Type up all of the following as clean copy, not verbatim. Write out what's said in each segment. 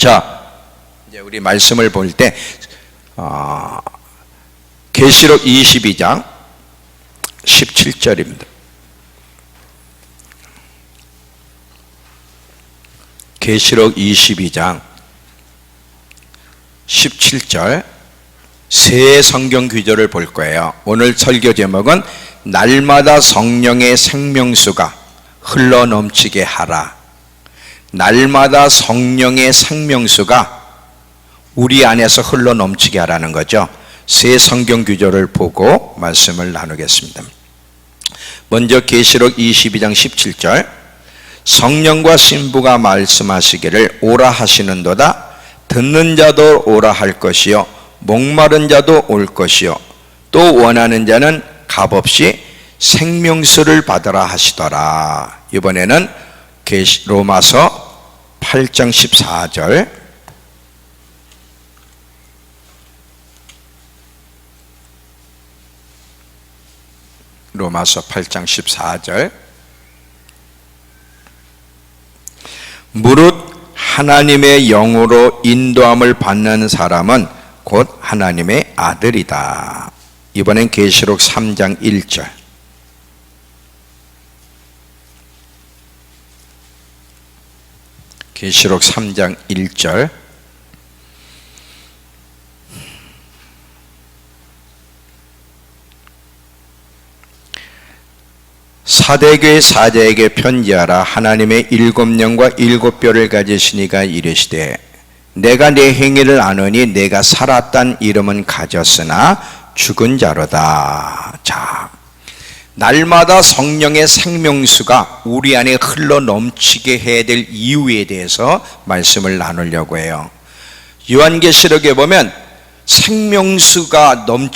자, 이제 우리 말씀을 볼 때 계시록 22장 17절입니다. 계시록 22장 17절 세 성경 구절을 볼 거예요. 오늘 설교 제목은 날마다 성령의 생명수가 흘러넘치게 하라. 날마다 성령의 생명수가 우리 안에서 흘러넘치게 하라는 거죠. 세 성경 구절을 보고 말씀을 나누겠습니다. 먼저 계시록 22장 17절 성령과 신부가 말씀하시기를 오라 하시는도다. 듣는 자도 오라 할 것이요 목마른 자도 올 것이요 또 원하는 자는 값없이 생명수를 받으라 하시더라. 이번에는 로마서 8장 14절 로마서 8장 14절 무릇 하나님의 영으로 인도함을 받는 사람은 곧 하나님의 아들이다. 이번엔 계시록 3장 1절 계시록 3장 1절 사대교회 사자에게 편지하라. 하나님의 7영과 7뼈를 가지시니가 이르시되 내가 내 행위를 아노니 내가 살았단 이름은 가졌으나 죽은 자로다. 자, 날마다 성령의 생명수가 우리 안에 흘러넘치게 해야 될 이유에 대해서 말씀을 나누려고 해요. 요한계시록에 보면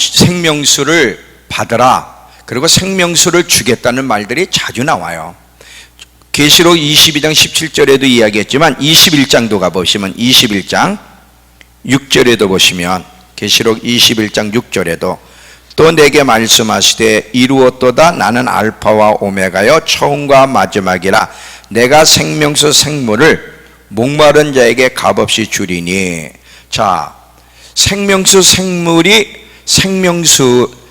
생명수를 받으라, 그리고 생명수를 주겠다는 말들이 자주 나와요. 계시록 22장 17절에도 이야기했지만 21장도 가보시면 21장 6절에도 보시면 계시록 21장 6절에도 또 내게 말씀하시되 이루었도다. 나는 알파와 오메가여 처음과 마지막이라. 내가 생명수 생물을 목마른 자에게 값없이 주리니. 자, 생명수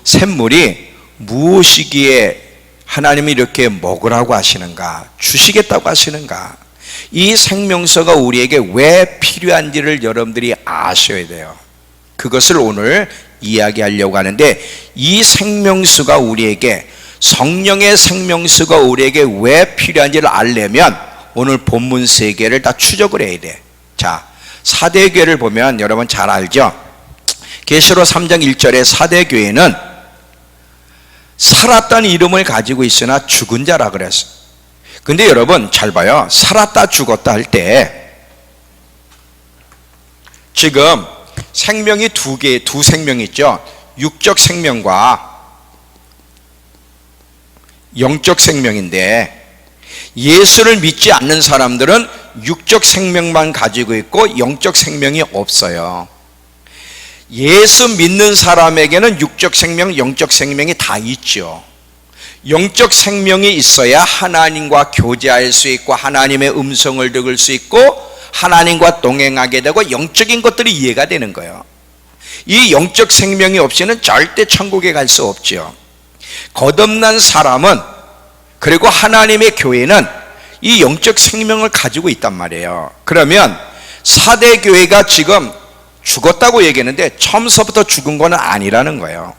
샘물이 무엇이기에 하나님이 이렇게 먹으라고 하시는가, 주시겠다고 하시는가? 이 생명수가 우리에게 왜 필요한지를 여러분들이 아셔야 돼요. 그것을 오늘 이야기하려고 하는데, 이 생명수가 우리에게, 성령의 생명수가 우리에게 왜 필요한지를 알려면 오늘 본문 세 개를 다 추적을 해야 돼. 자, 사대교회를 보면 여러분 잘 알죠? 계시록 3장 1절에 사대교회는 살았다는 이름을 가지고 있으나 죽은 자라 그랬어요. 근데 여러분 잘 봐요. 살았다 죽었다 할 때 지금 생명이 두 생명이 있죠. 육적 생명과 영적 생명인데, 예수를 믿지 않는 사람들은 육적 생명만 가지고 있고 영적 생명이 없어요. 예수 믿는 사람에게는 육적 생명, 영적 생명이 다 있죠. 영적 생명이 있어야 하나님과 교제할 수 있고 하나님의 음성을 들을 수 있고 하나님과 동행하게 되고 영적인 것들이 이해가 되는 거예요. 이 영적 생명이 없이는 절대 천국에 갈 수 없죠. 거듭난 사람은, 그리고 하나님의 교회는 이 영적 생명을 가지고 있단 말이에요. 그러면 사대교회가 지금 죽었다고 얘기했는데 처음서부터 죽은 건 아니라는 거예요.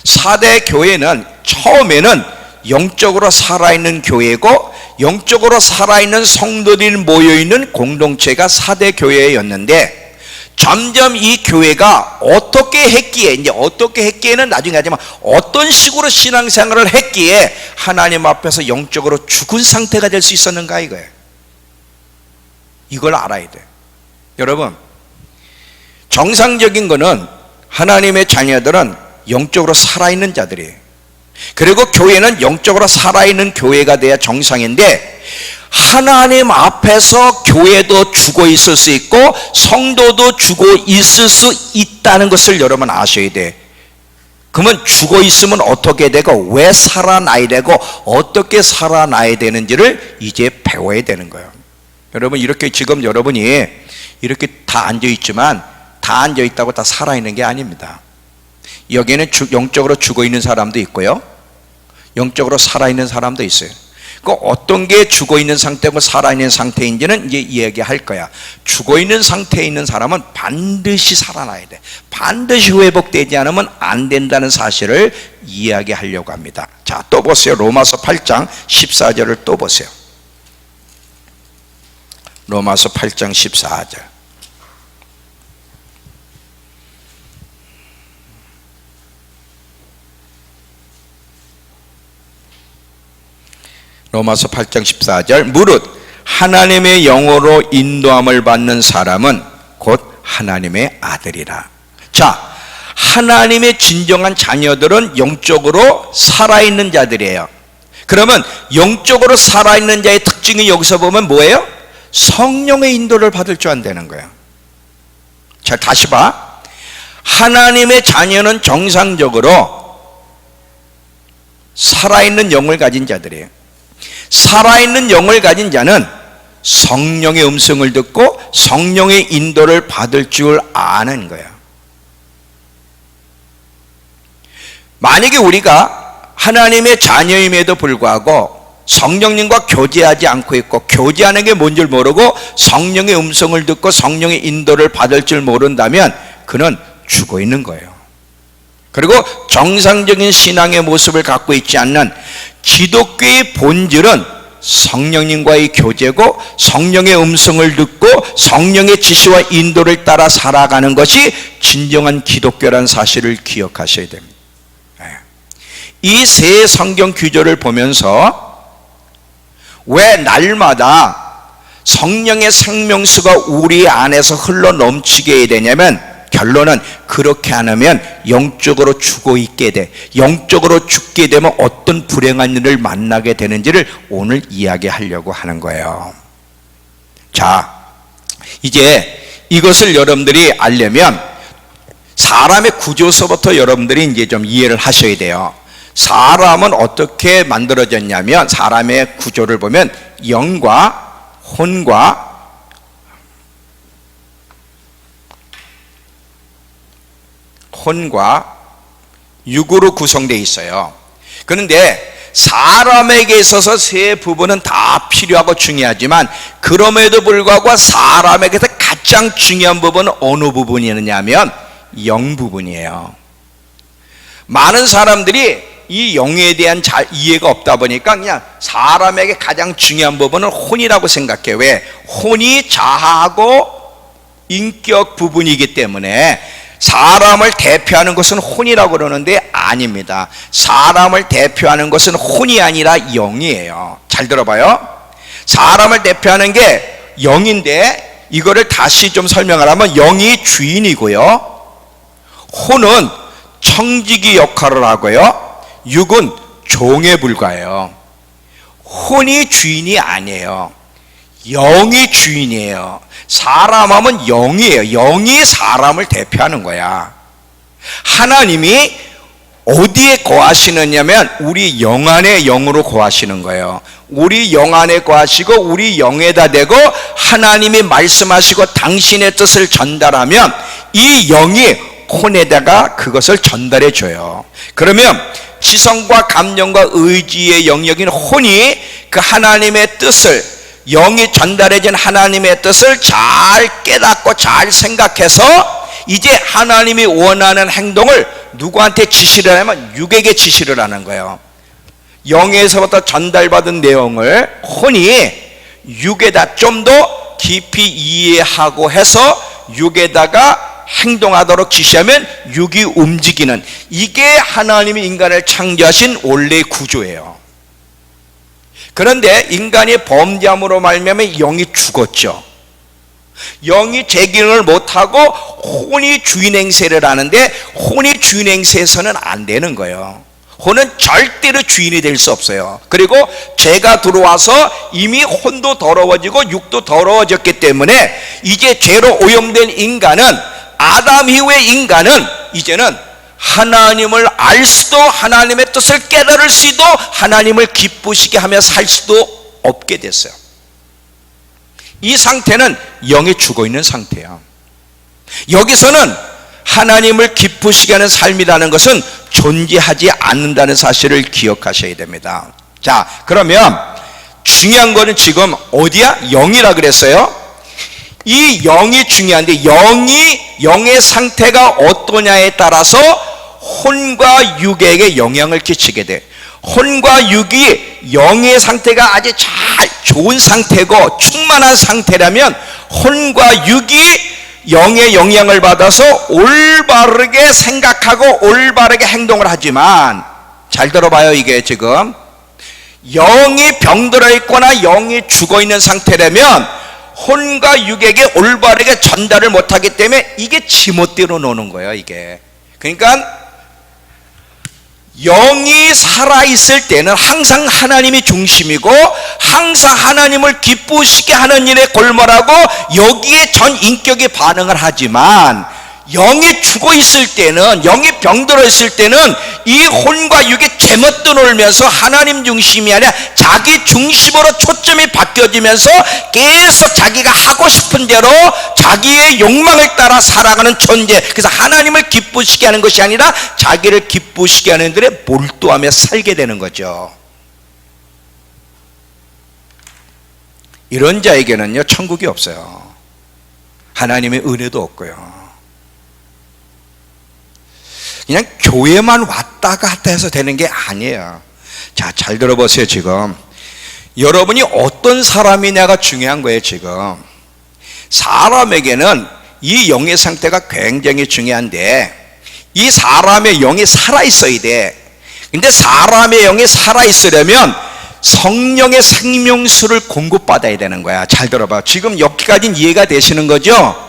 사대교회는 처음에는 영적으로 살아있는 교회고 영적으로 살아있는 성도들이 모여있는 공동체가 사대교회였는데, 점점 이 교회가 어떻게 했기에, 이제 어떻게 했기에는 나중에 하지만 어떤 식으로 신앙생활을 했기에 하나님 앞에서 영적으로 죽은 상태가 될 수 있었는가 이거예요. 이걸 알아야 돼요. 여러분, 정상적인 거는 하나님의 자녀들은 영적으로 살아있는 자들이에요. 그리고 교회는 영적으로 살아있는 교회가 돼야 정상인데, 하나님 앞에서 교회도 죽어 있을 수 있고 성도도 죽어 있을 수 있다는 것을 여러분 아셔야 돼. 그러면 죽어 있으면 어떻게 되고 왜 살아나야 되고 어떻게 살아나야 되는지를 이제 배워야 되는 거예요. 여러분, 이렇게 지금 여러분이 이렇게 다 앉아있지만 다 앉아있다고 다 살아있는 게 아닙니다. 여기에는 영적으로 죽어있는 사람도 있고요, 영적으로 살아있는 사람도 있어요. 그 어떤 게 죽어있는 상태고 살아있는 상태인지는 이제 이야기할 거야. 죽어있는 상태에 있는 사람은 반드시 살아나야 돼. 반드시 회복되지 않으면 안 된다는 사실을 이야기하려고 합니다. 자, 또 보세요. 로마서 8장 14절을 또 보세요. 로마서 8장 14절. 로마서 8장 14절. 무릇 하나님의 영으로 인도함을 받는 사람은 곧 하나님의 아들이라. 자, 하나님의 진정한 자녀들은 영적으로 살아있는 자들이에요. 그러면 영적으로 살아있는 자의 특징이 여기서 보면 뭐예요? 성령의 인도를 받을 줄 안다는 거예요. 자, 다시 봐. 하나님의 자녀는 정상적으로 살아있는 영을 가진 자들이에요. 살아있는 영을 가진 자는 성령의 음성을 듣고 성령의 인도를 받을 줄 아는 거예요. 만약에 우리가 하나님의 자녀임에도 불구하고 성령님과 교제하지 않고 있고, 교제하는 게 뭔 줄 모르고 성령의 음성을 듣고 성령의 인도를 받을 줄 모른다면 그는 죽어 있는 거예요. 그리고 정상적인 신앙의 모습을 갖고 있지 않는 기독교의 본질은 성령님과의 교제고, 성령의 음성을 듣고 성령의 지시와 인도를 따라 살아가는 것이 진정한 기독교라는 사실을 기억하셔야 됩니다. 이 세 성경 규절을 보면서 왜 날마다 성령의 생명수가 우리 안에서 흘러 넘치게 해야 되냐면, 결론은 그렇게 안 하면 영적으로 죽어 있게 돼. 영적으로 죽게 되면 어떤 불행한 일을 만나게 되는지를 오늘 이야기하려고 하는 거예요. 자, 이제 이것을 여러분들이 알려면 사람의 구조서부터 여러분들이 이제 좀 이해를 하셔야 돼요. 사람은 어떻게 만들어졌냐면, 사람의 구조를 보면 영과 혼과 육으로 구성되어 있어요. 그런데 사람에게 있어서 세 부분은 다 필요하고 중요하지만, 그럼에도 불구하고 사람에게서 가장 중요한 부분은 어느 부분이냐면 영 부분이에요. 많은 사람들이 이 영에 대한 잘 이해가 없다 보니까 그냥 사람에게 가장 중요한 부분은 혼이라고 생각해요. 왜? 혼이 자아하고 인격 부분이기 때문에 사람을 대표하는 것은 혼이라고 그러는데 아닙니다. 사람을 대표하는 것은 혼이 아니라 영이에요. 잘 들어봐요. 사람을 대표하는 게 영인데, 이거를 다시 좀 설명하려면 영이 주인이고요, 혼은 청지기 역할을 하고요, 육은 종에 불과해요. 혼이 주인이 아니에요. 영이 주인이에요. 사람 하면 영이에요. 영이 사람을 대표하는 거야. 하나님이 어디에 거하시느냐면 우리 영 안에 영으로 거하시는 거예요. 우리 영 안에 거하시고 우리 영에다 대고 하나님이 말씀하시고 당신의 뜻을 전달하면 이 영이 혼에다가 그것을 전달해 줘요. 그러면 지성과 감정과 의지의 영역인 혼이 그 하나님의 뜻을, 영이 전달해준 하나님의 뜻을 잘 깨닫고 잘 생각해서 이제 하나님이 원하는 행동을 누구한테 지시를 하면 육에게 지시를 하는 거예요. 영에서부터 전달받은 내용을 혼이 육에다 좀 더 깊이 이해하고 해서 육에다가 행동하도록 지시하면 육이 움직이는, 이게 하나님이 인간을 창조하신 원래의 구조예요. 그런데 인간이 범죄함으로 말미암아 영이 죽었죠. 영이 제 기능을 못하고 혼이 주인 행세를 하는데, 혼이 주인 행세에서는 안 되는 거예요. 혼은 절대로 주인이 될 수 없어요. 그리고 죄가 들어와서 이미 혼도 더러워지고 육도 더러워졌기 때문에 이제 죄로 오염된 인간은, 아담 이후의 인간은 이제는 하나님을 알 수도, 하나님의 뜻을 깨달을 수도, 하나님을 기쁘시게 하며 살 수도 없게 됐어요. 이 상태는 영이 죽어 있는 상태야. 여기서는 하나님을 기쁘시게 하는 삶이라는 것은 존재하지 않는다는 사실을 기억하셔야 됩니다. 자, 그러면 중요한 거는 지금 어디야? 영이라 그랬어요. 이 영이 중요한데, 영의 상태가 어떠냐에 따라서 혼과 육에게 영향을 끼치게 돼. 혼과 육이 영의 상태가 아주 잘 좋은 상태고 충만한 상태라면 혼과 육이 영의 영향을 받아서 올바르게 생각하고 올바르게 행동을 하지만, 잘 들어봐요. 이게 지금 영이 병들어 있거나 영이 죽어 있는 상태라면 혼과 육에게 올바르게 전달을 못하기 때문에 이게 지멋대로 노는 거예요. 이게 그러니까 영이 살아있을 때는 항상 하나님이 중심이고 항상 하나님을 기쁘시게 하는 일에 골몰하고 여기에 전 인격이 반응을 하지만, 영이 죽어 있을 때는, 영이 병들어 있을 때는 이 혼과 육이 제멋도 놀면서 하나님 중심이 아니라 자기 중심으로 초점이 바뀌어지면서 계속 자기가 하고 싶은 대로 자기의 욕망을 따라 살아가는 존재. 그래서 하나님을 기쁘시게 하는 것이 아니라 자기를 기쁘시게 하는 일에 몰두하며 살게 되는 거죠. 이런 자에게는요, 천국이 없어요. 하나님의 은혜도 없고요. 그냥 교회만 왔다 갔다 해서 되는 게 아니에요. 자, 잘 들어보세요. 지금 여러분이 어떤 사람이냐가 중요한 거예요. 지금 사람에게는 이 영의 상태가 굉장히 중요한데, 이 사람의 영이 살아있어야 돼. 근데 사람의 영이 살아있으려면 성령의 생명수를 공급받아야 되는 거야. 잘 들어봐. 지금 여기까지는 이해가 되시는 거죠?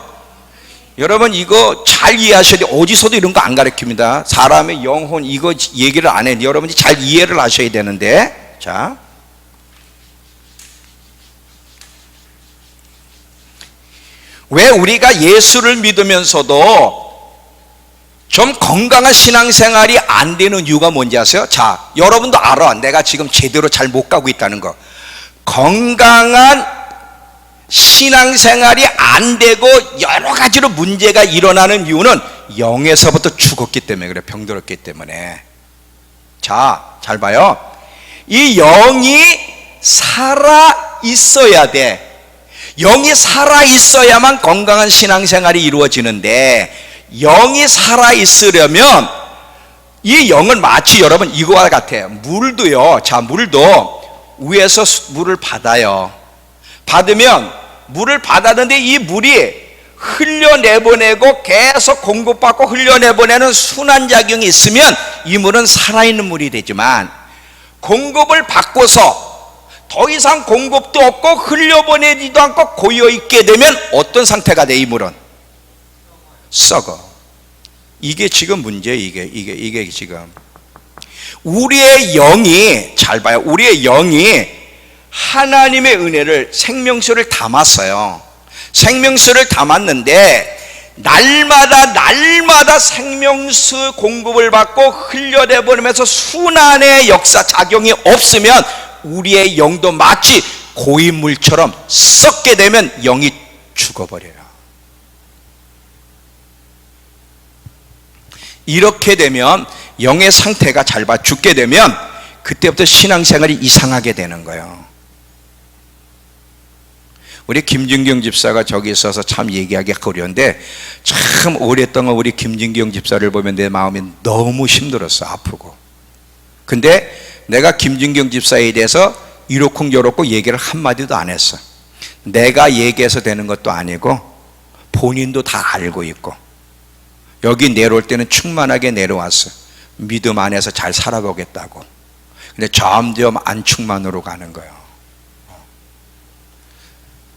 여러분 이거 잘 이해하셔야 돼요. 어디서도 이런 거 안 가르칩니다. 사람의 영혼 이거 얘기를 안 해. 여러분이 잘 이해를 하셔야 되는데, 자, 왜 우리가 예수를 믿으면서도 좀 건강한 신앙생활이 안 되는 이유가 뭔지 아세요? 자, 여러분도 알아. 내가 지금 제대로 잘 못 가고 있다는 거. 건강한 신앙생활이 안 되고 여러 가지로 문제가 일어나는 이유는 영에서부터 죽었기 때문에 그래. 병들었기 때문에. 자, 잘 봐요. 이 영이 살아 있어야 돼. 영이 살아 있어야만 건강한 신앙생활이 이루어지는데, 영이 살아 있으려면 이 영은 마치 여러분 이거와 같아요. 물도요. 자, 물도 위에서 물을 받아요. 받으면 물을 받았는데 이 물이 흘려내보내고 계속 공급받고 흘려내보내는 순환작용이 있으면 이 물은 살아있는 물이 되지만, 공급을 받고서 더 이상 공급도 없고 흘려보내지도 않고 고여있게 되면 어떤 상태가 돼? 이 물은 썩어. 이게 지금 문제예요. 이게 지금 우리의 영이, 잘 봐요. 우리의 영이 하나님의 은혜를, 생명수를 담았어요. 생명수를 담았는데 날마다 생명수 공급을 받고 흘려내보내면서 순환의 역사 작용이 없으면 우리의 영도 마치 고인물처럼 썩게 되면 영이 죽어버려요. 이렇게 되면 영의 상태가 잘 봐, 죽게 되면 그때부터 신앙생활이 이상하게 되는 거예요. 우리 김진경 집사가 저기 있어서 참 얘기하기 어려운데, 참 오랫동안 우리 김진경 집사를 보면 내 마음이 너무 힘들었어. 아프고. 근데 내가 김진경 집사에 대해서 이렇고 저렇고 얘기를 한마디도 안 했어. 내가 얘기해서 되는 것도 아니고 본인도 다 알고 있고, 여기 내려올 때는 충만하게 내려왔어. 믿음 안에서 잘 살아보겠다고. 근데 점점 안충만으로 가는 거예요.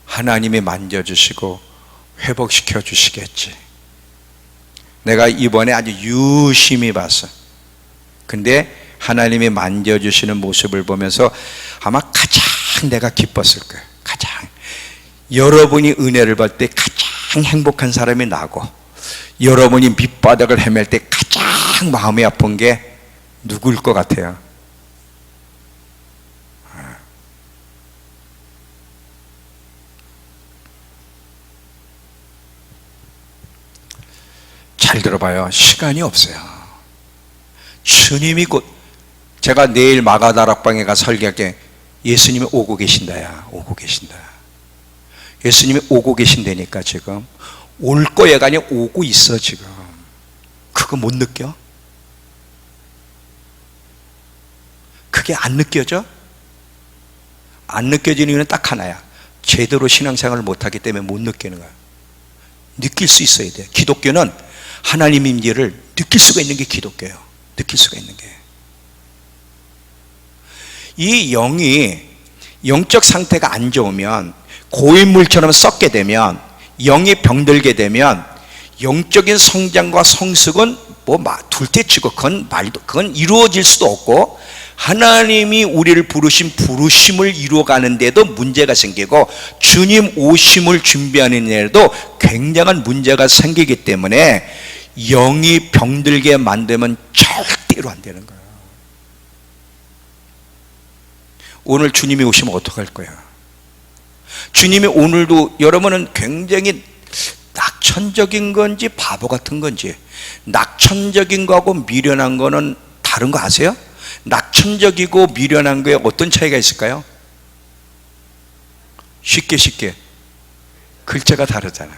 하나님이 만져주시고 회복시켜 주시겠지. 내가 이번에 아주 유심히 봤어. 근데 하나님이 만져주시는 모습을 보면서 아마 가장 내가 기뻤을 거예요. 가장. 여러분이 은혜를 받을 때 가장 행복한 사람이 나고, 여러분이 밑바닥을 헤맬 때 가장 마음이 아픈 게 누구일 것 같아요? 잘 들어봐요. 시간이 없어요. 주님이 곧, 제가 내일 마가다락방에 가 설교할게. 예수님이 오고 계신다야. 오고 계신다. 예수님이 오고 계신다니까. 지금 올 거야가 아니라 오고 있어. 지금 그거 못 느껴? 그게 안 느껴져? 안 느껴지는 이유는 딱 하나야. 제대로 신앙생활을 못하기 때문에 못 느끼는 거야. 느낄 수 있어야 돼. 기독교는 하나님의 임재를 느낄 수가 있는 게 기독교예요. 느낄 수가 있는 게. 이 영이, 영적 상태가 안 좋으면, 고인물처럼 썩게 되면, 영이 병들게 되면 영적인 성장과 성숙은 둘째치고 그건 이루어질 수도 없고, 하나님이 우리를 부르신 부르심을 이루어가는데도 문제가 생기고, 주님 오심을 준비하는 데에도 굉장한 문제가 생기기 때문에 영이 병들게 만들면 절대로 안 되는 거예요. 오늘 주님이 오시면 어떡할 거야? 주님이 오늘도, 여러분은 굉장히 낙천적인 건지 바보 같은 건지, 낙천적인 거하고 미련한 거는 다른 거 아세요? 낙천적이고 미련한 거에 어떤 차이가 있을까요? 쉽게 글자가 다르잖아.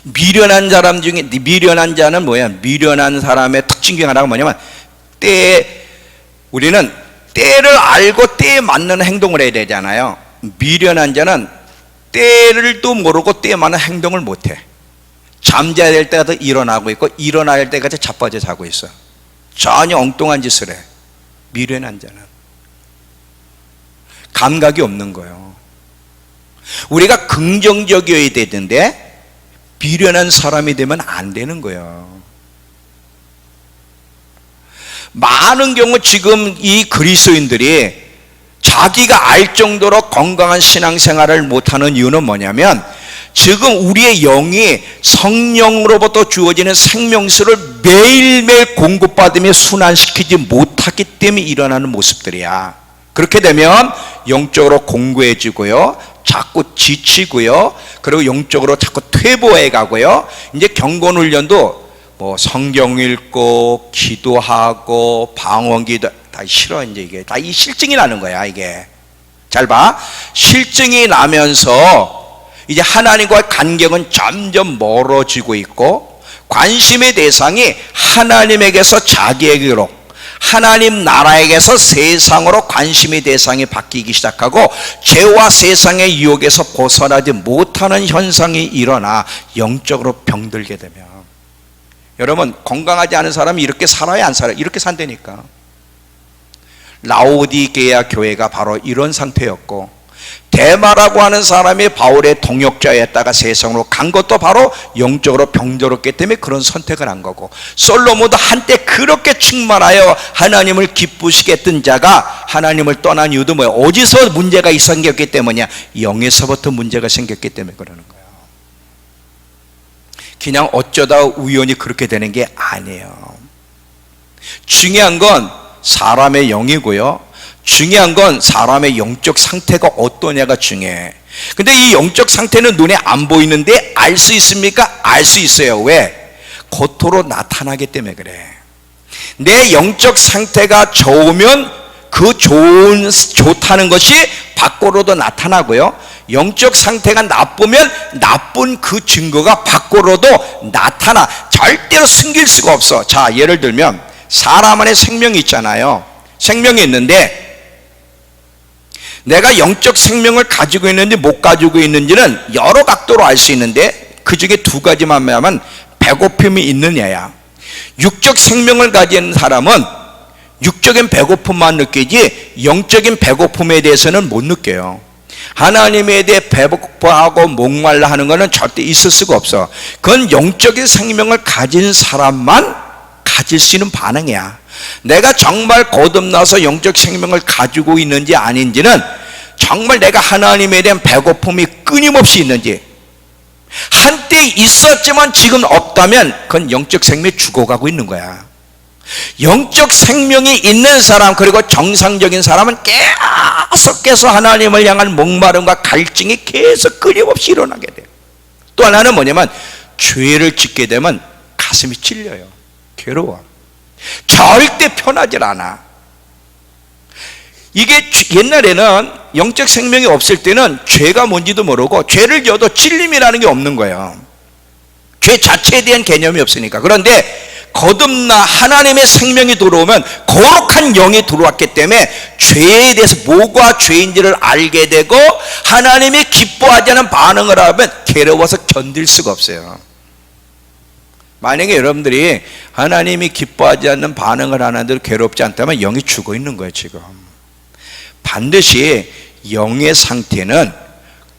미련한 사람 중에, 미련한 자는 뭐야? 미련한 사람의 특징 중에 하나가 뭐냐면, 우리는 때를 알고 때에 맞는 행동을 해야 되잖아요. 미련한 자는 때를도 모르고 때에 맞는 행동을 못해. 잠자야 될 때가 일어나고 있고, 일어나야 할 때까지 자빠져 자고 있어. 전혀 엉뚱한 짓을 해. 미련한 자는 감각이 없는 거예요. 우리가 긍정적이어야 되는데 미련한 사람이 되면 안 되는 거예요. 많은 경우 지금 이 그리스도인들이 자기가 알 정도로 건강한 신앙생활을 못하는 이유는 뭐냐면, 지금 우리의 영이 성령으로부터 주어지는 생명수를 매일매일 공급받으며 순환시키지 못하기 때문에 일어나는 모습들이야. 그렇게 되면 영적으로 공고해지고요, 자꾸 지치고요, 그리고 영적으로 자꾸 퇴보해 가고요. 이제 경건훈련도 성경 읽고 기도하고 방언기도 다 싫어. 이제 이게 다 이 실증이 나는 거야. 이게 잘 봐. 실증이 나면서 이제 하나님과의 간격은 점점 멀어지고 있고, 관심의 대상이 하나님에게서 자기에게로, 하나님 나라에게서 세상으로 관심의 대상이 바뀌기 시작하고, 죄와 세상의 유혹에서 벗어나지 못하는 현상이 일어나 영적으로 병들게 되면, 여러분, 건강하지 않은 사람이 이렇게 살아야 안 살아요? 이렇게 산다니까. 라오디게아 교회가 바로 이런 상태였고, 데마라고 하는 사람이 바울의 동역자였다가 세상으로 간 것도 바로 영적으로 병들었기 때문에 그런 선택을 한 거고, 솔로몬도 한때 그렇게 충만하여 하나님을 기쁘시게 했던 자가 하나님을 떠난 이유도 뭐야? 어디서 문제가 생겼기 때문이야? 영에서부터 문제가 생겼기 때문에 그러는 거예요. 그냥 어쩌다 우연히 그렇게 되는 게 아니에요. 중요한 건 사람의 영이고요, 중요한 건 사람의 영적 상태가 어떠냐가 중요해. 근데 이 영적 상태는 눈에 안 보이는데 알 수 있습니까? 알 수 있어요. 왜? 겉으로 나타나기 때문에 그래. 내 영적 상태가 좋으면 그 좋다는 것이 밖으로도 나타나고요, 영적 상태가 나쁘면 나쁜 그 증거가 밖으로도 나타나. 절대로 숨길 수가 없어. 자, 예를 들면 사람 안에 생명이 있잖아요. 생명이 있는데 내가 영적 생명을 가지고 있는지 못 가지고 있는지는 여러 각도로 알 수 있는데, 그 중에 두 가지만 하면 배고픔이 있느냐야. 육적 생명을 가진 사람은 육적인 배고픔만 느끼지 영적인 배고픔에 대해서는 못 느껴요. 하나님에 대해 배고파하고 목말라 하는 것은 절대 있을 수가 없어. 그건 영적인 생명을 가진 사람만 가질 수 있는 반응이야. 내가 정말 거듭나서 영적 생명을 가지고 있는지 아닌지는, 정말 내가 하나님에 대한 배고픔이 끊임없이 있는지, 한때 있었지만 지금 없다면 그건 영적 생명이 죽어가고 있는 거야. 영적 생명이 있는 사람, 그리고 정상적인 사람은 계속해서 하나님을 향한 목마름과 갈증이 계속 끊임없이 일어나게 돼요. 또 하나는 뭐냐면, 죄를 짓게 되면 가슴이 찔려요. 괴로워. 절대 편하질 않아. 이게 옛날에는 영적 생명이 없을 때는 죄가 뭔지도 모르고 죄를 지어도 찔림이라는 게 없는 거예요. 죄 자체에 대한 개념이 없으니까. 그런데 거듭나 하나님의 생명이 들어오면 거룩한 영이 들어왔기 때문에 죄에 대해서 뭐가 죄인지를 알게 되고 하나님이 기뻐하지 않은 반응을 하면 괴로워서 견딜 수가 없어요. 만약에 여러분들이 하나님이 기뻐하지 않는 반응을 하는데도 괴롭지 않다면 영이 죽어 있는 거예요. 지금 반드시 영의 상태는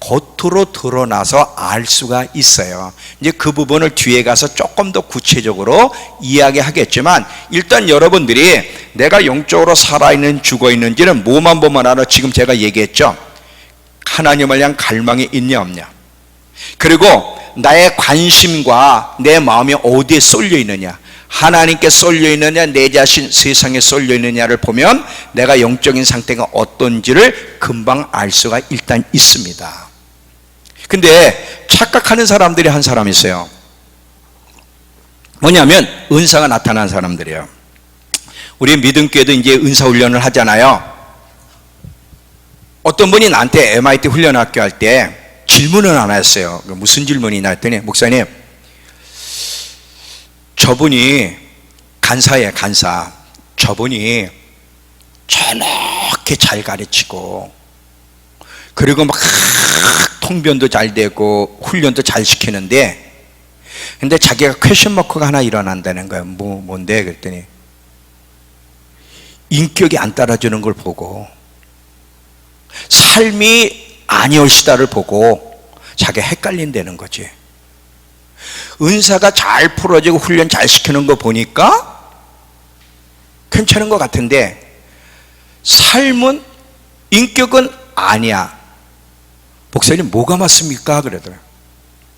겉으로 드러나서 알 수가 있어요. 이제 그 부분을 뒤에 가서 조금 더 구체적으로 이야기하겠지만, 일단 여러분들이 내가 영적으로 살아있는 죽어있는지는 뭐만 보면 알아? 지금 제가 얘기했죠. 하나님을 향한 갈망이 있냐 없냐, 그리고 나의 관심과 내 마음이 어디에 쏠려 있느냐, 하나님께 쏠려 있느냐 내 자신 세상에 쏠려 있느냐를 보면 내가 영적인 상태가 어떤지를 금방 알 수가 일단 있습니다. 근데 착각하는 사람들이 한 사람 있어요. 뭐냐면 은사가 나타난 사람들이에요. 우리 믿음교회도 이제 은사 훈련을 하잖아요. 어떤 분이 나한테 MIT 훈련학교 할 때 질문을 하나 했어요. 무슨 질문이냐 했더니, 목사님, 저분이 간사예요, 간사. 저분이 저렇게 잘 가르치고, 그리고 막 통변도 잘 되고 훈련도 잘 시키는데, 근데 자기가 퀘션 마크가 하나 일어난다는 거예요. 뭔데? 그랬더니 인격이 안 따라주는 걸 보고, 삶이 아니올시다를 보고 자기가 헷갈린다는 거지. 은사가 잘 풀어지고 훈련 잘 시키는 거 보니까 괜찮은 것 같은데 삶은, 인격은 아니야. 목사님 뭐가 맞습니까? 그러더라고요.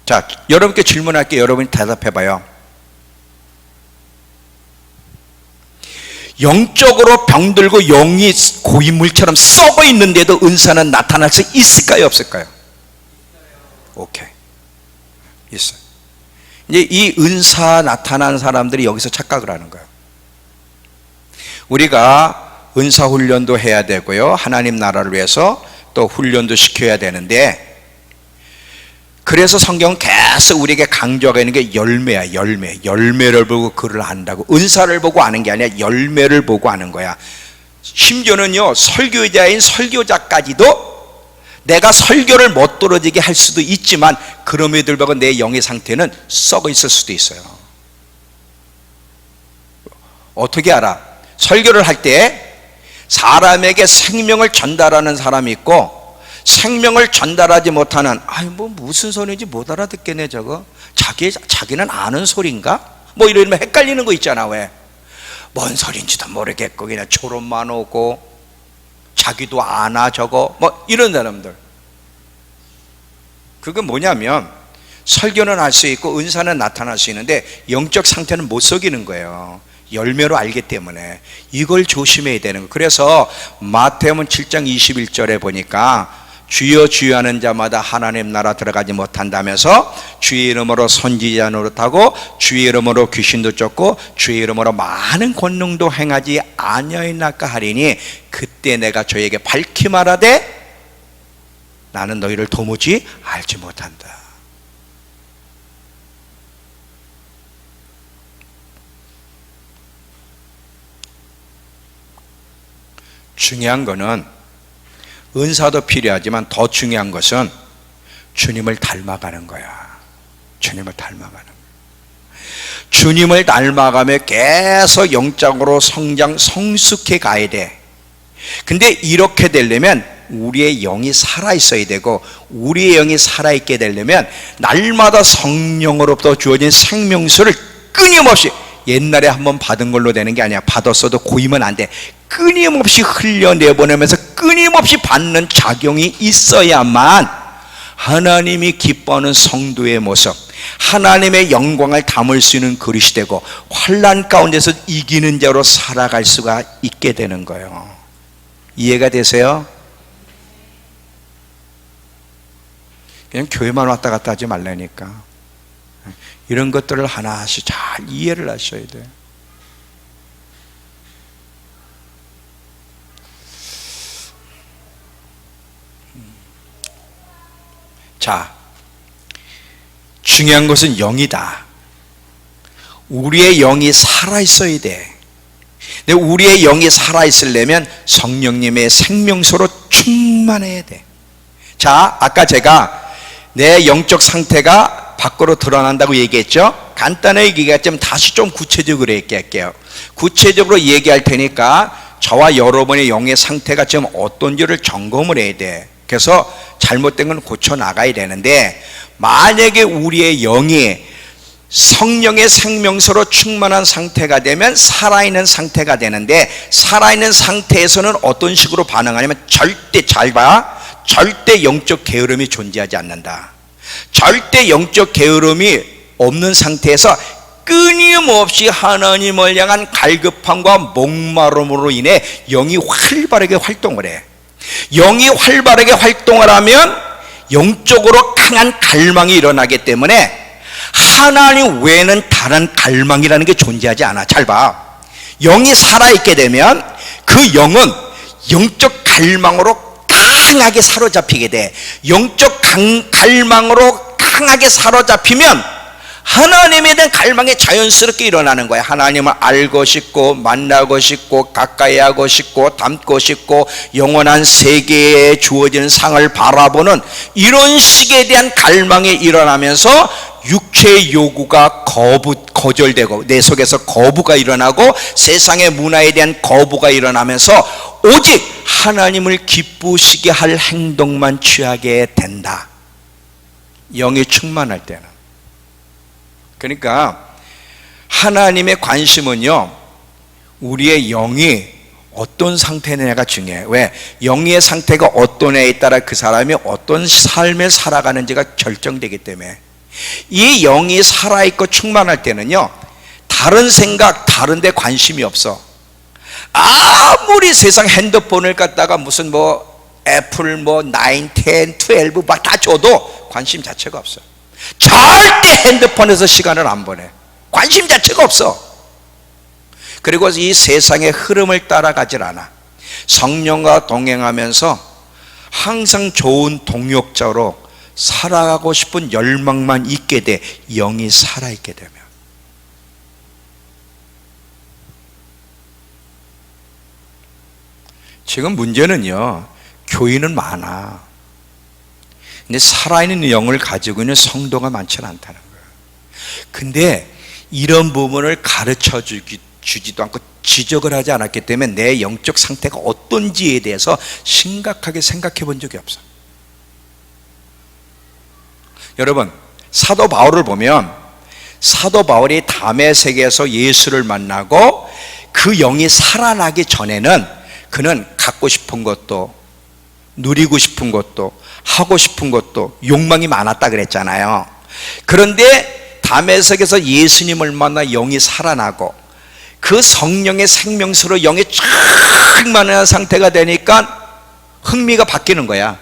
자, 여러분께 질문할게요. 여러분이 대답해봐요. 영적으로 병들고 영이 고인물처럼 썩어 있는데도 은사는 나타날 수 있을까요? 없을까요? 오케이, 있어요. 이제 이 은사 나타나는 사람들이 여기서 착각을 하는 거예요. 우리가 은사 훈련도 해야 되고요, 하나님 나라를 위해서 또 훈련도 시켜야 되는데, 그래서 성경은 계속 우리에게 강조하고 있는 게 열매야. 열매를 보고 그를 안다고. 은사를 보고 아는 게 아니라 열매를 보고 아는 거야. 심지어는요, 설교자인 설교자까지도 내가 설교를 못 떨어지게 할 수도 있지만 그럼에도 불구하고 내 영의 상태는 썩어 있을 수도 있어요. 어떻게 알아? 설교를 할 때 사람에게 생명을 전달하는 사람이 있고, 생명을 전달하지 못하는, 무슨 소리인지 못 알아듣겠네 저거, 자기는 아는 소리인가? 뭐 이러면 헷갈리는 거 있잖아. 왜? 뭔 소리인지도 모르겠고 그냥 조론만 오고 자기도 아나 저거, 뭐 이런 사람들. 그건 뭐냐면 설교는 할 수 있고 은사는 나타날 수 있는데 영적 상태는 못 속이는 거예요. 열매로 알기 때문에 이걸 조심해야 되는 거예요. 그래서 마태복음 7장 21절에 보니까 주여 주여 하는 자마다 하나님 나라 들어가지 못한다면서 주의 이름으로 선지자 노릇하고 주의 이름으로 귀신도 쫓고 주의 이름으로 많은 권능도 행하지 아니하였나까 하리니 그때 내가 저에게 밝히 말하되 나는 너희를 도무지 알지 못한다. 중요한 거는 은사도 필요하지만 더 중요한 것은 주님을 닮아가는 거야. 주님을 닮아가는 거야. 주님을 닮아가며 계속 영적으로 성숙해 가야 돼. 근데 이렇게 되려면 우리의 영이 살아있어야 되고, 우리의 영이 살아있게 되려면 날마다 성령으로부터 주어진 생명수를 끊임없이, 옛날에 한번 받은 걸로 되는 게 아니야. 받았어도 고이면 안 돼. 끊임없이 흘려내보내면서 끊임없이 받는 작용이 있어야만 하나님이 기뻐하는 성도의 모습, 하나님의 영광을 담을 수 있는 그릇이 되고 환난 가운데서 이기는 자로 살아갈 수가 있게 되는 거예요. 이해가 되세요? 그냥 교회만 왔다 갔다 하지 말라니까. 이런 것들을 하나씩 잘 이해를 하셔야 돼요. 자, 중요한 것은 영이다. 우리의 영이 살아있어야 돼. 근데 우리의 영이 살아있으려면 성령님의 생명수로 충만해야 돼. 자, 아까 제가 내 영적 상태가 밖으로 드러난다고 얘기했죠? 간단하게 얘기했지만 다시 좀 구체적으로 얘기할게요. 구체적으로 얘기할 테니까 저와 여러분의 영의 상태가 지금 어떤지를 점검을 해야 돼. 그래서 잘못된 건 고쳐 나가야 되는데, 만약에 우리의 영이 성령의 생명수로 충만한 상태가 되면 살아있는 상태가 되는데, 살아있는 상태에서는 어떤 식으로 반응하냐면 절대, 잘 봐, 절대 영적 게으름이 존재하지 않는다. 절대 영적 게으름이 없는 상태에서 끊임없이 하나님을 향한 갈급함과 목마름으로 인해 영이 활발하게 활동을 해. 영이 활발하게 활동을 하면 영적으로 강한 갈망이 일어나기 때문에 하나님 외에는 다른 갈망이라는 게 존재하지 않아. 잘 봐. 영이 살아있게 되면 그 영은 영적 갈망으로 강하게 사로잡히게 돼. 영적 갈망으로 강하게 사로잡히면 하나님에 대한 갈망이 자연스럽게 일어나는 거야. 하나님을 알고 싶고 만나고 싶고 가까이 하고 싶고 닮고 싶고 영원한 세계에 주어지는 상을 바라보는 이런 식에 대한 갈망이 일어나면서 육체의 요구가 거절되고 내 속에서 거부가 일어나고 세상의 문화에 대한 거부가 일어나면서 오직 하나님을 기쁘시게 할 행동만 취하게 된다. 영이 충만할 때는. 그러니까 하나님의 관심은요, 우리의 영이 어떤 상태냐가 중요해요. 왜? 영의 상태가 어떤 애에 따라 그 사람이 어떤 삶을 살아가는지가 결정되기 때문에. 이 영이 살아있고 충만할 때는요, 다른 생각, 다른 데 관심이 없어. 아무리 세상 핸드폰을 갖다가 무슨 애플 9, 10, 12 막 다 줘도 관심 자체가 없어. 절대 핸드폰에서 시간을 안 보내. 관심 자체가 없어. 그리고 이 세상의 흐름을 따라가질 않아. 성령과 동행하면서 항상 좋은 동역자로 살아가고 싶은 열망만 있게 돼. 영이 살아있게 되면. 지금 문제는요, 교인은 많아. 근데 살아있는 영을 가지고 있는 성도가 많지는 않다는 거예요. 근데 이런 부분을 가르쳐 주지도 않고 지적을 하지 않았기 때문에 내 영적 상태가 어떤지에 대해서 심각하게 생각해 본 적이 없어. 여러분, 사도 바울을 보면 사도 바울이 다메섹에서 예수를 만나고 그 영이 살아나기 전에는 그는 갖고 싶은 것도 누리고 싶은 것도 하고 싶은 것도 욕망이 많았다 그랬잖아요. 그런데 다메섹에서 예수님을 만나 영이 살아나고 그 성령의 생명수로 영이 충만한 상태가 되니까 흥미가 바뀌는 거야.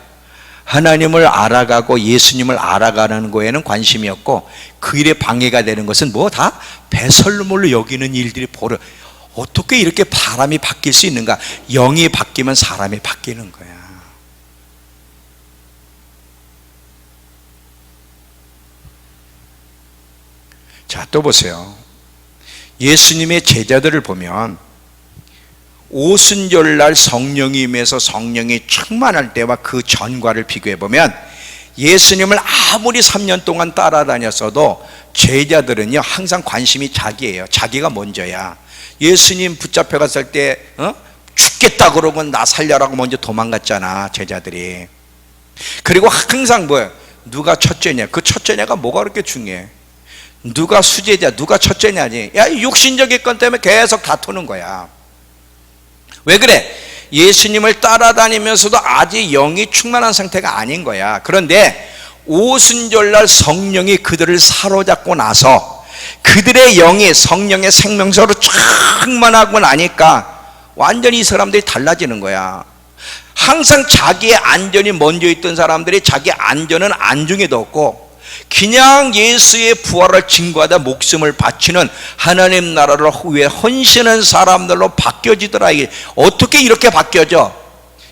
하나님을 알아가고 예수님을 알아가는 거에는 관심이 없고 그 일에 방해가 되는 것은 다 배설물로 여기는 일들이 벌어. 어떻게 이렇게 바람이 바뀔 수 있는가? 영이 바뀌면 사람이 바뀌는 거야. 자, 또 보세요. 예수님의 제자들을 보면 오순절날 성령이 임해서 성령이 충만할 때와 그 전과를 비교해 보면 예수님을 아무리 3년 동안 따라다녔어도 제자들은요 항상 관심이 자기예요. 자기가 먼저야. 예수님 붙잡혀 갔을 때 죽겠다 그러면 나 살려라고 먼저 도망갔잖아, 제자들이. 그리고 항상 누가 첫째냐? 그 첫째냐가 뭐가 그렇게 중요해? 누가 수제자, 누가 첫째냐니? 야, 육신적인 것 때문에 계속 다투는 거야. 왜 그래? 예수님을 따라다니면서도 아직 영이 충만한 상태가 아닌 거야. 그런데 오순절날 성령이 그들을 사로잡고 나서 그들의 영이 성령의 생명수로 충만하고 나니까 완전히 이 사람들이 달라지는 거야. 항상 자기의 안전이 먼저 있던 사람들이 자기 안전은 안중에도 없고 그냥 예수의 부활을 증거하다 목숨을 바치는 하나님 나라를 위해 헌신한 사람들로 바뀌어지더라. 이게 어떻게 이렇게 바뀌어져?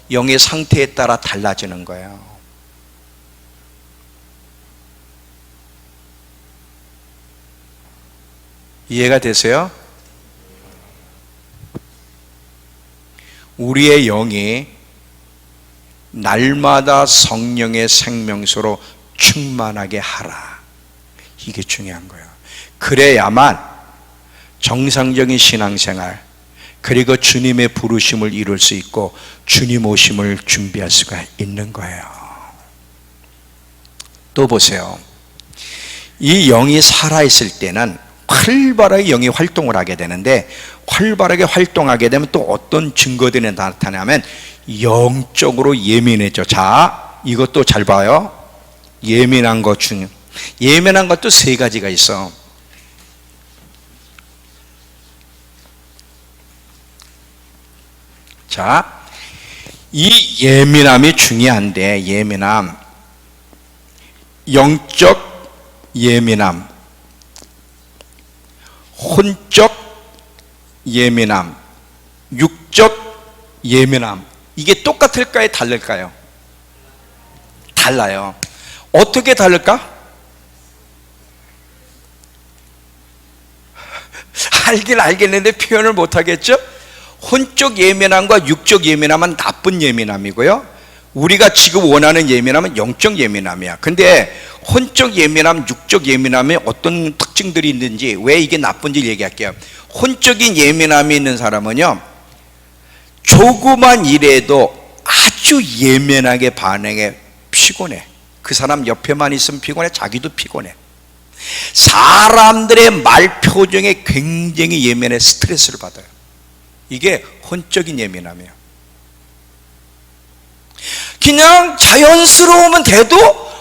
영의 상태에 따라 달라지는 거예요. 이해가 되세요? 우리의 영이 날마다 성령의 생명수로 충만하게 하라. 이게 중요한 거예요. 그래야만 정상적인 신앙생활, 그리고 주님의 부르심을 이룰 수 있고 주님 오심을 준비할 수가 있는 거예요. 또 보세요. 이 영이 살아있을 때는 활발하게 영이 활동을 하게 되는데, 활발하게 활동하게 되면 또 어떤 증거들이 나타나면 영적으로 예민해져. 자, 이것도 잘 봐요. 예민한 것 중, 예민한 것도 세 가지가 있어. 자, 이 예민함이 중요한데, 예민함, 영적 예민함, 혼적 예민함, 육적 예민함, 이게 똑같을까요? 다를까요? 달라요. 어떻게 다를까? 알긴 알겠는데 표현을 못하겠죠? 혼적 예민함과 육적 예민함은 나쁜 예민함이고요, 우리가 지금 원하는 예민함은 영적 예민함이야. 근데 혼적 예민함, 육적 예민함에 어떤 특징들이 있는지, 왜 이게 나쁜지 얘기할게요. 혼적인 예민함이 있는 사람은요, 조그만 일에도 아주 예민하게 반응해. 피곤해. 그 사람 옆에만 있으면 피곤해. 자기도 피곤해. 사람들의 말 표정에 굉장히 예민해. 스트레스를 받아요. 이게 혼적인 예민함이에요. 그냥 자연스러우면 돼도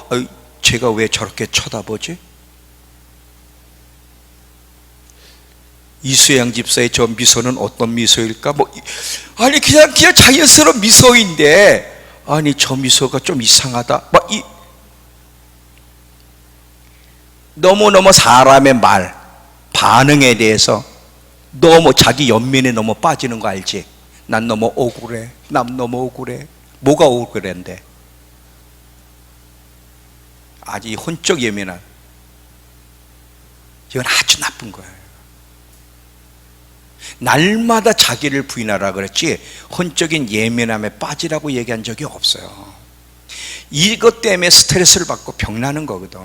제가 왜 저렇게 쳐다보지? 이수양 집사의 저 미소는 어떤 미소일까? 아니 그냥 자연스러운 미소인데, 아니 저 미소가 좀 이상하다. 너무너무 사람의 말, 반응에 대해서 너무 자기 연민에 너무 빠지는 거 알지? 난 너무 억울해. 난 너무 억울해. 뭐가 억울한데? 아주 혼적 예민한, 이건 아주 나쁜 거예요. 날마다 자기를 부인하라 그랬지 혼적인 예민함에 빠지라고 얘기한 적이 없어요. 이것 때문에 스트레스를 받고 병나는 거거든.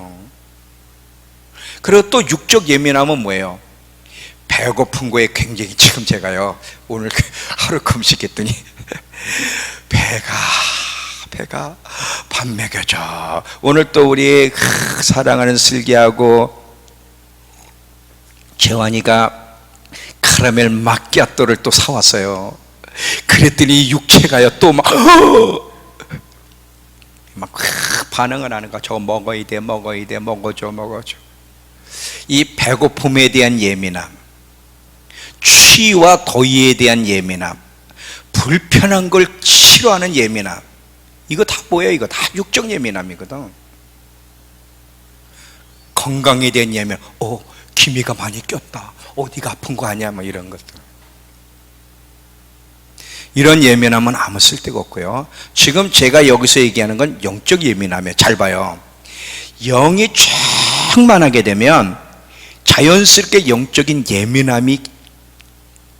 그리고 또 육적 예민함은 뭐예요? 배고픈 거에 굉장히, 지금 제가요 오늘 하루 금식했더니 배가 밥 먹여줘. 오늘 또 우리 사랑하는 슬기하고 재환이가 카라멜 마끼아또를 또 사왔어요. 그랬더니 육체가요 또 막 반응을 하는 거야. 저거 먹어야 돼, 먹어줘. 이 배고픔에 대한 예민함, 추위와 더위에 대한 예민함, 불편한 걸 싫어하는 예민함, 이거 다 뭐예요? 이거 다 육적 예민함이거든. 건강에 대한 예민함, 기미가 많이 꼈다, 어디가 아픈 거 아니야, 이런 것들. 이런 예민함은 아무 쓸데가 없고요. 지금 제가 여기서 얘기하는 건 영적 예민함이에요. 잘 봐요. 영이 충만하게 되면 자연스럽게 영적인 예민함이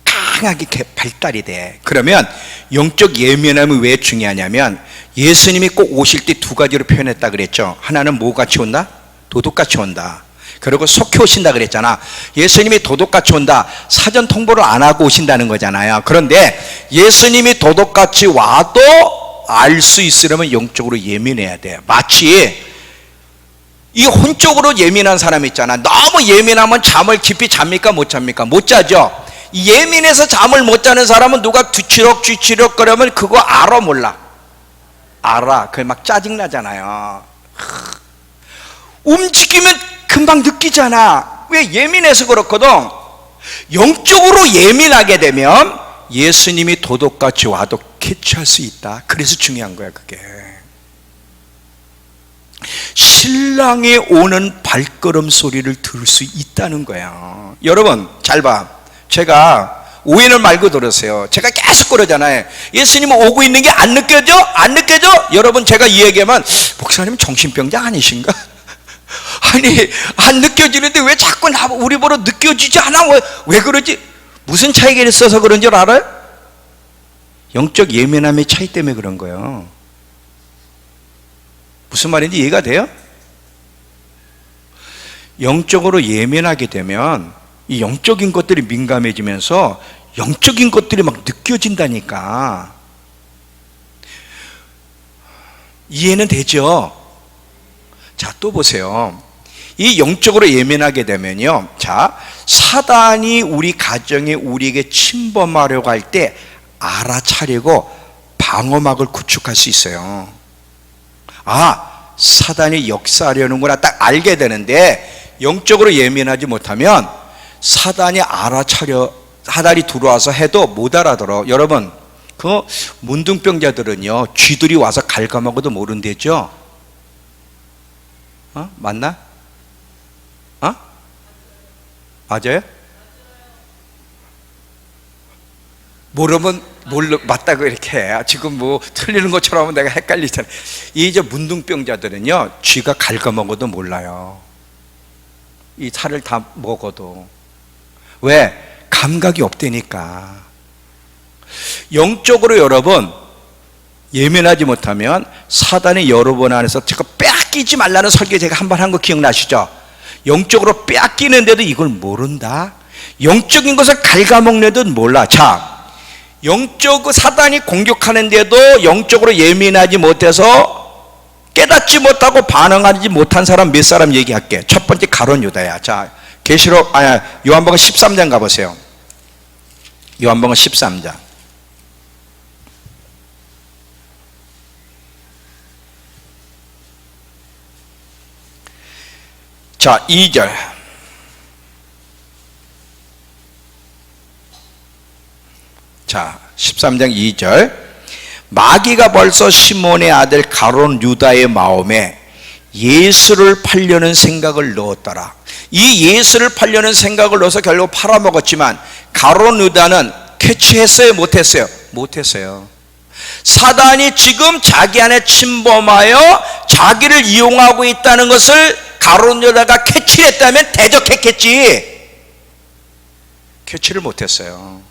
강하게 발달이 돼. 그러면 영적 예민함이 왜 중요하냐면, 예수님이 꼭 오실 때 두 가지로 표현했다 그랬죠. 하나는 뭐같이 온다? 도둑같이 온다. 그리고 속히 오신다 그랬잖아. 예수님이 도둑같이 온다, 사전 통보를 안 하고 오신다는 거잖아요. 그런데 예수님이 도둑같이 와도 알 수 있으려면 영적으로 예민해야 돼. 마치 이 혼적으로 예민한 사람 있잖아. 너무 예민하면 잠을 깊이 잡니까? 못 잡니까? 못 자죠. 예민해서 잠을 못 자는 사람은 누가 뒤치럭 거려면 그거 알아 몰라? 알아. 그게 막 짜증나잖아요. 움직이면 금방 느끼잖아. 왜? 예민해서 그렇거든. 영적으로 예민하게 되면 예수님이 도둑같이 와도 캐치할 수 있다. 그래서 중요한 거야, 그게. 신랑이 오는 발걸음 소리를 들을 수 있다는 거야. 여러분 잘 봐. 제가 오해는 말고 들으세요. 제가 계속 그러잖아요. 예수님 오고 있는 게 안 느껴져? 안 느껴져? 여러분 제가 이 얘기하면 목사님 정신병자 아니신가? 아니 안 느껴지는데 왜 자꾸 우리 보러 느껴지지 않아? 왜 그러지? 무슨 차이가 있어서 그런 줄 알아요? 영적 예민함의 차이 때문에 그런 거예요. 무슨 말인지 이해가 돼요? 영적으로 예민하게 되면 이 영적인 것들이 민감해지면서 영적인 것들이 막 느껴진다니까. 이해는 되죠? 자, 또 보세요. 이 영적으로 예민하게 되면요, 자, 사단이 우리 가정에 우리에게 침범하려고 할 때 알아차리고 방어막을 구축할 수 있어요. 아, 사단이 역사하려는구나 딱 알게 되는데, 영적으로 예민하지 못하면 사단이 사단이 들어와서 해도 못 알아들어. 여러분 그 문둥병자들은요 쥐들이 와서 갉아먹어도 모른대죠. 맞나? 맞아요? 모르면 맞다고 이렇게 해. 지금 뭐 틀리는 것처럼 하면 내가 헷갈리잖아. 이제 문둥병자들은요 쥐가 갉아먹어도 몰라요. 이 살을 다 먹어도. 왜? 감각이 없다니까. 영적으로 여러분 예민하지 못하면 사단이 여러분 안에서 제가 빼앗기지 말라는 설교 제가 한 번 한 거 기억나시죠? 영적으로 빼앗기는데도 이걸 모른다? 영적인 것을 갉아먹는데도 몰라. 자, 사단이 공격하는데도 영적으로 예민하지 못해서 깨닫지 못하고 반응하지 못한 사람 몇 사람 얘기할게. 첫 번째 가룟 유다야. 자, 요한복음 13장 가보세요. 요한복음 13장. 자, 2절. 자, 13장 2절. 마귀가 벌써 시몬의 아들 가룟 유다의 마음에 예수를 팔려는 생각을 넣었더라. 이 예수를 팔려는 생각을 넣어서 결국 팔아먹었지만 가룟 유다는 캐치했어요? 못했어요? 못했어요. 사단이 지금 자기 안에 침범하여 자기를 이용하고 있다는 것을 가룟 유다가 캐치했다면 대적했겠지. 캐치를 못했어요.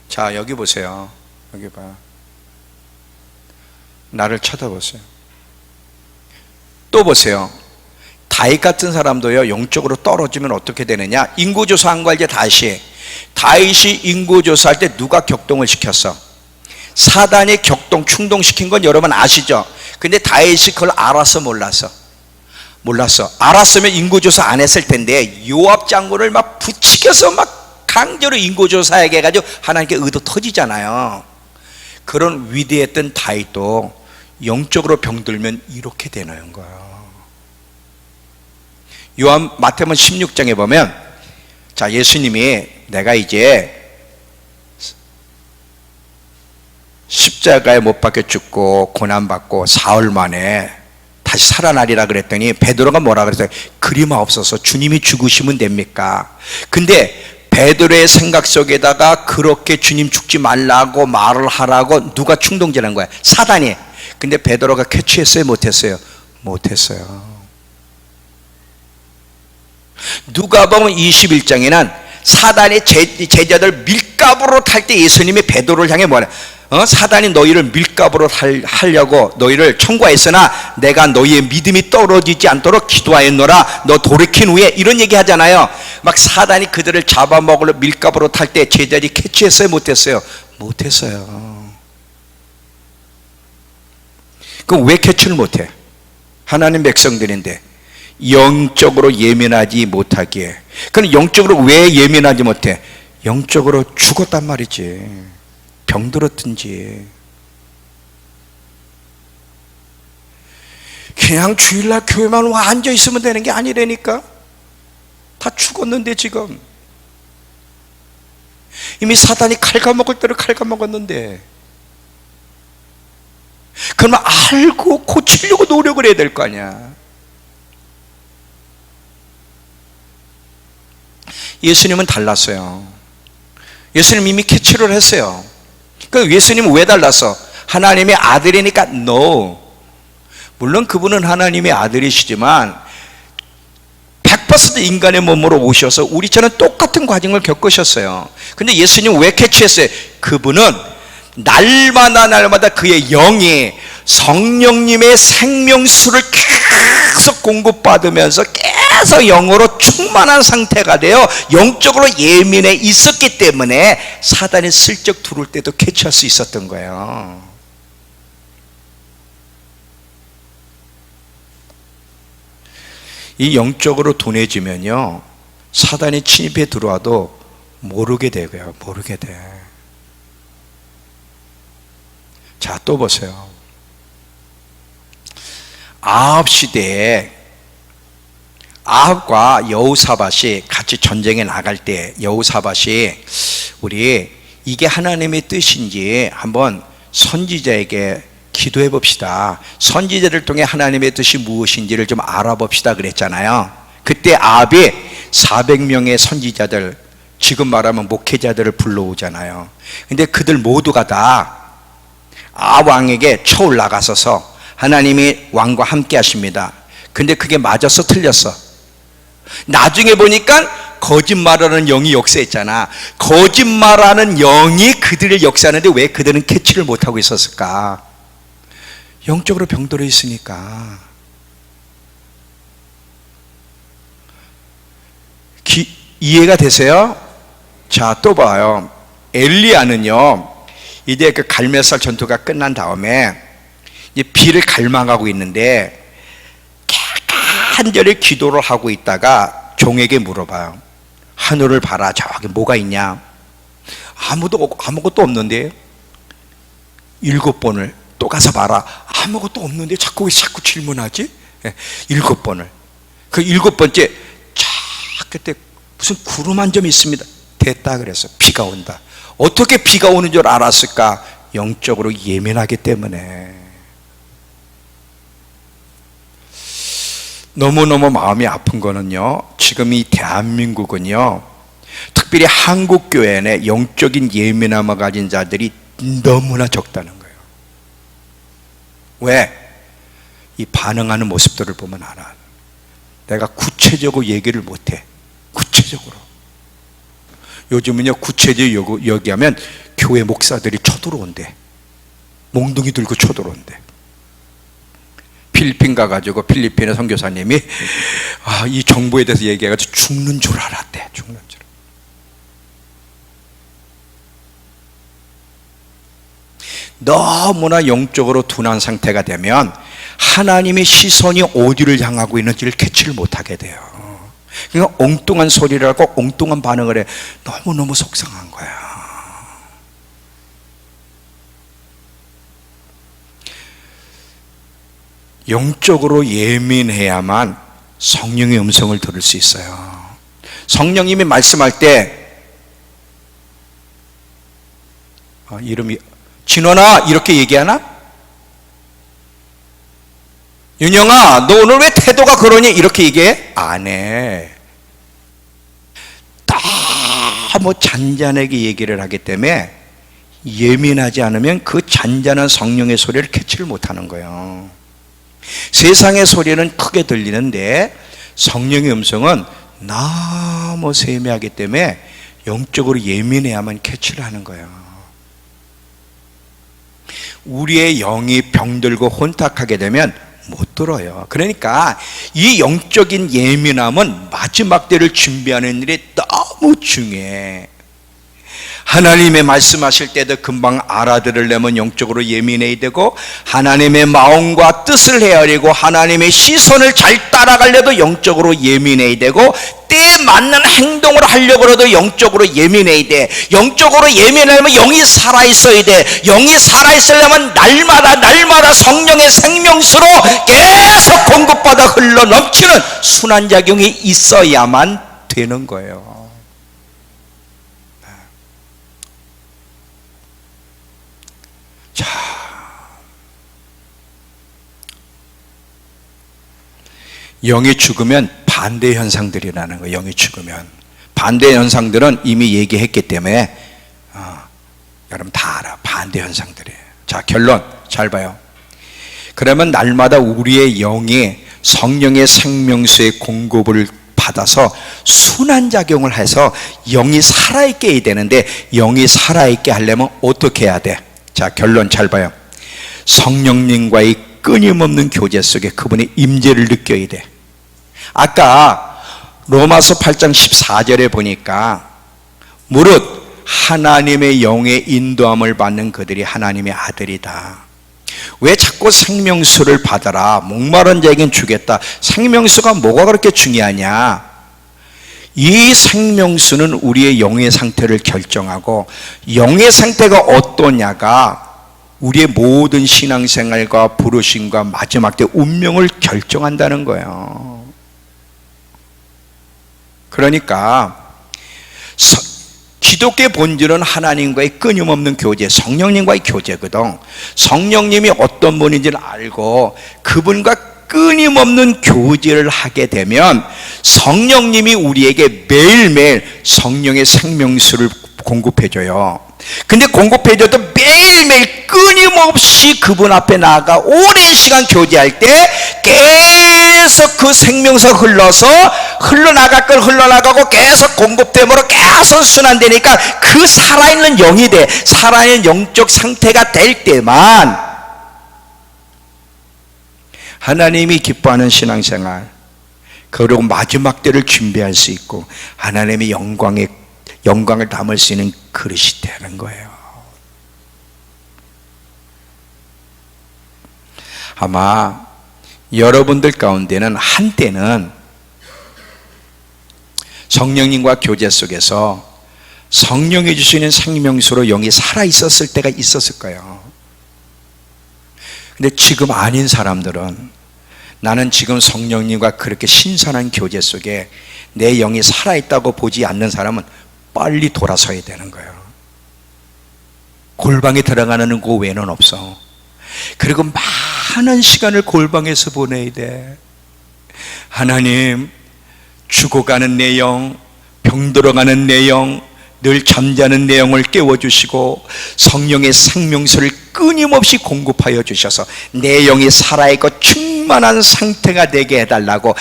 자, 여기 보세요. 여기 봐. 나를 쳐다보세요. 또 보세요. 다윗 같은 사람도요 영적으로 떨어지면 어떻게 되느냐. 인구조사한 거 이제 다윗이 인구조사할 때 누가 격동을 시켰어? 사단이 충동시킨 건 여러분 아시죠? 근데 다윗이 그걸 알았어 몰랐어? 몰랐어. 알았으면 인구조사 안 했을 텐데 요압 장군을 막 부추겨서 막 강제로 인구조사하게 해가지고 하나님께 의도 터지잖아요. 그런 위대했던 다윗도 영적으로 병들면 이렇게 되는 거예요. 마태복음 16장에 보면, 자, 예수님이 내가 이제 십자가에 못 박혀 죽고 고난받고 사흘 만에 다시 살아나리라 그랬더니 베드로가 뭐라 그랬어요? 그리마옵소서, 주님이 죽으시면 됩니까? 근데 베드로의 생각 속에다가 그렇게 주님 죽지 말라고 말을 하라고 누가 충동질한 거야? 사단이. 근데 베드로가 캐치했어요? 못했어요? 못했어요. 누가복음 21장에는 사단이 제자들 밀가부로 탈 때 예수님이 베드로를 향해 뭐래? 사단이 너희를 밀가부로 하려고 너희를 청구했으나 내가 너희의 믿음이 떨어지지 않도록 기도하였노라. 너 돌이킨 후에 이런 얘기 하잖아요. 막 사단이 그들을 잡아먹으려 밀가부로 탈 때 제자들이 캐치했어요? 못했어요? 못했어요. 그럼 왜 캐치를 못해? 하나님 백성들인데 영적으로 예민하지 못하기에. 그럼 영적으로 왜 예민하지 못해? 영적으로 죽었단 말이지. 병들었든지. 그냥 주일날 교회만 와 앉아 있으면 되는 게 아니라니까. 다 죽었는데 지금 이미 사단이 갉아먹을 대로 갉아먹었는데 그러면 알고 고치려고 노력을 해야 될 거 아니야. 예수님은 달랐어요. 예수님 이미 캐치를 했어요. 그 예수님은 왜 달랐어? 하나님의 아들이니까 no. 물론 그분은 하나님의 아들이시지만 100% 인간의 몸으로 오셔서 우리처럼 똑같은 과정을 겪으셨어요. 근데 예수님은 왜 캐치했어요? 그분은 날마다 그의 영이 성령님의 생명수를 계속 공급받으면서 계속 영으로 충만한 상태가 되어 영적으로 예민해 있었기 때문에 사단이 슬쩍 들어올 때도 캐치할 수 있었던 거예요. 이 영적으로 둔해지면요, 사단이 침입해 들어와도 모르게 되고요. 모르게 돼. 자, 또 보세요. 아합 시대에 아합과 여호사밧이 같이 전쟁에 나갈 때 여호사밧이 우리 이게 하나님의 뜻인지 한번 선지자에게 기도해 봅시다. 선지자를 통해 하나님의 뜻이 무엇인지를 좀 알아봅시다 그랬잖아요. 그때 아합이 400명의 선지자들, 지금 말하면 목회자들을 불러오잖아요. 근데 그들 모두가 다 아합 왕에게 쳐올라가서서 하나님이 왕과 함께 하십니다. 근데 그게 맞았어, 틀렸어? 나중에 보니까 거짓말하는 영이 역사했잖아. 거짓말하는 영이 그들을 역사하는데 왜 그들은 캐치를 못하고 있었을까? 영적으로 병들어 있으니까. 이해가 되세요? 자, 또 봐요. 엘리야는요, 이제 그 갈멜살 전투가 끝난 다음에 이제 비를 갈망하고 있는데 간절히 기도를 하고 있다가 종에게 물어봐요. 하늘을 봐라. 저기 뭐가 있냐? 아무것도 없는데. 7번을 또 가서 봐라. 아무것도 없는데 왜 자꾸 질문하지? 7번을. 그 7번째 그때 무슨 구름 한 점 있습니다. 됐다 그래서 비가 온다. 어떻게 비가 오는 줄 알았을까? 영적으로 예민하기 때문에. 너무너무 마음이 아픈 거는요, 지금 이 대한민국은요, 특별히 한국교회 내 영적인 예민함을 가진 자들이 너무나 적다는 거예요. 왜? 이 반응하는 모습들을 보면 알아. 내가 구체적으로 얘기를 못해. 구체적으로. 요즘은요, 구체적으로 얘기하면 교회 목사들이 쳐들어온대. 몽둥이 들고 쳐들어온대. 필리핀 가가지고 필리핀의 선교사님이 이 정부에 대해서 얘기해가지고 죽는 줄 알았대. 죽는 줄. 너무나 영적으로 둔한 상태가 되면 하나님의 시선이 어디를 향하고 있는지를 캐치를 못하게 돼요. 그러니까 엉뚱한 소리를 하고 엉뚱한 반응을 해. 너무너무 속상한 거야. 영적으로 예민해야만 성령의 음성을 들을 수 있어요. 성령님이 말씀할 때 이름이 진원아 이렇게 얘기하나? 윤영아 너 오늘 왜 태도가 그러니? 이렇게 얘기해? 안 해. 너무 잔잔하게 얘기를 하기 때문에 예민하지 않으면 그 잔잔한 성령의 소리를 캐치를 못하는 거예요. 세상의 소리는 크게 들리는데 성령의 음성은 너무 세미하기 때문에 영적으로 예민해야만 캐치를 하는 거예요. 우리의 영이 병들고 혼탁하게 되면 못 들어요. 그러니까 이 영적인 예민함은 마지막 때를 준비하는 일이 너무 중요해. 하나님의 말씀하실 때도 금방 알아들으려면 영적으로 예민해야 되고, 하나님의 마음과 뜻을 헤아리고 하나님의 시선을 잘 따라가려도 영적으로 예민해야 되고, 때에 맞는 행동을 하려고 해도 영적으로 예민해야 돼. 영적으로 예민하려면 영이 살아있어야 돼. 영이 살아있으려면 날마다 성령의 생명수로 계속 공급받아 흘러 넘치는 순환작용이 있어야만 되는 거예요. 자, 영이 죽으면 반대 현상들이라는 거예요. 영이 죽으면 반대 현상들은 이미 얘기했기 때문에 여러분 다 알아. 반대 현상들이에요. 자, 결론 잘 봐요. 그러면 날마다 우리의 영이 성령의 생명수의 공급을 받아서 순환작용을 해서 영이 살아있게 해야 되는데, 영이 살아있게 하려면 어떻게 해야 돼? 자, 결론 잘 봐요. 성령님과의 끊임없는 교제 속에 그분의 임재를 느껴야 돼. 아까 로마서 8장 14절에 보니까 무릇 하나님의 영의 인도함을 받는 그들이 하나님의 아들이다. 왜 자꾸 생명수를 받아라, 목마른 자에겐 주겠다. 생명수가 뭐가 그렇게 중요하냐? 이 생명수는 우리의 영의 상태를 결정하고, 영의 상태가 어떠냐가 우리의 모든 신앙생활과 부르심과 마지막 때 운명을 결정한다는 거예요. 그러니까 기독교의 본질은 하나님과의 끊임없는 교제, 성령님과의 교제거든. 성령님이 어떤 분인지를 알고 그분과 끊임없는 교제를 하게 되면 성령님이 우리에게 매일매일 성령의 생명수를 공급해줘요. 근데 공급해줘도 매일매일 끊임없이 그분 앞에 나아가 오랜 시간 교제할 때 계속 그 생명수가 흘러나갈 걸 흘러나가고 계속 공급됨으로 계속 순환되니까 그 살아있는 영이 돼. 살아있는 영적 상태가 될 때만 하나님이 기뻐하는 신앙생활, 그리고 마지막 때를 준비할 수 있고 하나님의 영광을 담을 수 있는 그릇이 되는 거예요. 아마 여러분들 가운데는 한때는 성령님과 교제 속에서 성령이 주시는 생명수로 영이 살아있었을 때가 있었을 거예요. 근데 지금 아닌 사람들은, 나는 지금 성령님과 그렇게 신선한 교제 속에 내 영이 살아있다고 보지 않는 사람은 빨리 돌아서야 되는 거예요. 골방에 들어가는 그 외에는 없어. 그리고 많은 시간을 골방에서 보내야 돼. 하나님, 죽어가는 내 영, 병들어가는 내 영, 늘 잠자는 내 영을 깨워주시고 성령의 생명수를 끊임없이 공급하여 주셔서 내 영이 살아있고 충만한 상태가 되게 해달라고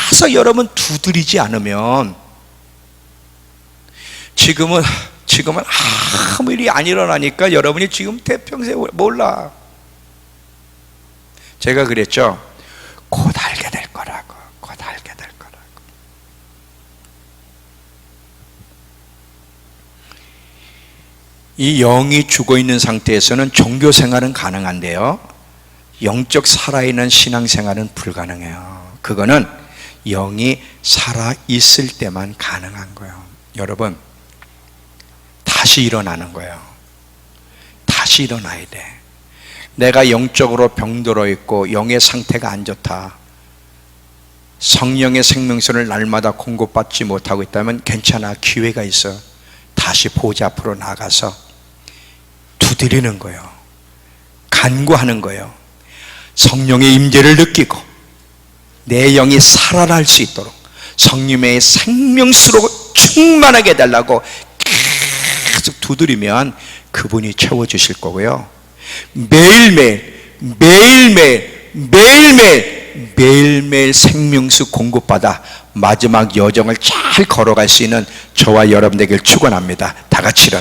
계속 여러분 두드리지 않으면, 지금은 아무 일이 안 일어나니까 여러분이 지금 태평생 몰라. 제가 그랬죠. 곧 알게 될 거라고. 곧 알게 될 거라고. 이 영이 죽어있는 상태에서는 종교 생활은 가능한데요, 영적 살아있는 신앙생활은 불가능해요. 그거는 영이 살아있을 때만 가능한 거예요. 여러분, 다시 일어나는 거예요. 다시 일어나야 돼. 내가 영적으로 병들어 있고 영의 상태가 안 좋다, 성령의 생명수를 날마다 공급받지 못하고 있다면 괜찮아. 기회가 있어. 다시 보좌 앞으로 나가서 두드리는 거예요. 간구하는 거예요. 성령의 임재를 느끼고 내 영이 살아날 수 있도록 성령의 생명수로 충만하게 해달라고 계속 두드리면 그분이 채워주실 거고요. 매일매일 생명수 공급받아 마지막 여정을 잘 걸어갈 수 있는 저와 여러분 되길 축원합니다. 다 같이 일어나